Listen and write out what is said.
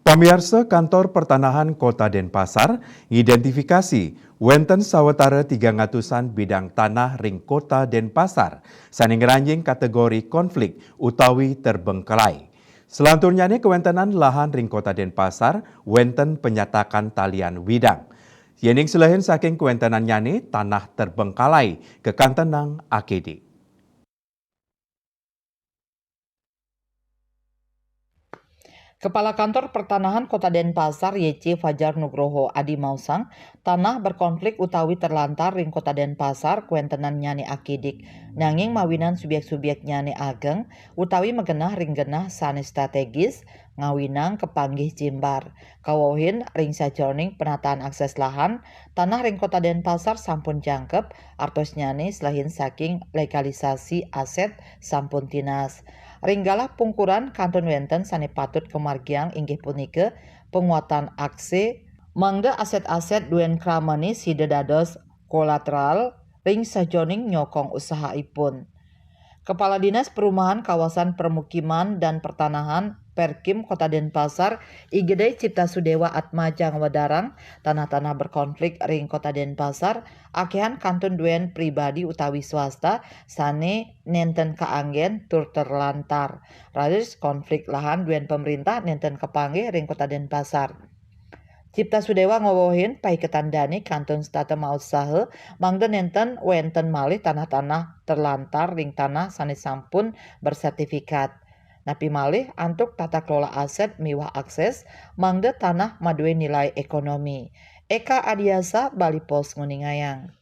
Pamirsa Kantor Pertanahan Kota Denpasar identifikasi wenten sawetara 300-an bidang tanah ring Kota Denpasar saning ranjing kategori konflik utawi terbengkelai. Selanturnya kewentenan lahan ring Kota Denpasar wenten penyatakan talian widang. Yening selain saking kewentenan nyane tanah terbengkalai ke kantenang AKD. Kepala Kantor Pertanahan Kota Denpasar YC Fajar Nugroho Adi Mausang, tanah berkonflik utawi terlantar ring Kota Denpasar kuentenan nyane akidik, nanging mawinan subyek-subyek nyane ageng utawi megenah ring genah sane strategis ngawinang kepanggih Jimbar. Kawohin ring sajoning penataan akses lahan, tanah ring Kota Denpasar sampun jangkep artos nyane selain saking legalisasi aset sampun tinas. Ringgalah pungkuran kanton wenten sane patut kemargiang inggih punika penguatan akse mangda aset-aset duen kramani sida dados kolateral ring sajoning nyokong usahaipun. Kepala Dinas Perumahan Kawasan Permukiman dan Pertanahan Perkim Kota Denpasar IGD Cipta Sudewa Atmajang Wadarang tanah-tanah berkonflik ring Kota Denpasar akehan kantun duen pribadi utawi swasta sane nenten kaanggen tur terlantar. Raris konflik lahan duen pemerintah nenten kepanggih ring Kota Denpasar. Cipta Sudewa ngowohin pai ketandani kantun stata mausaha mangda nenten wenten malih tanah-tanah terlantar ring tanah sanes sampun bersertifikat. Napi malih antuk tata kelola aset miwah akses mangda tanah maduwe nilai ekonomi. Eka Adiasa Bali Pos Nguningayang.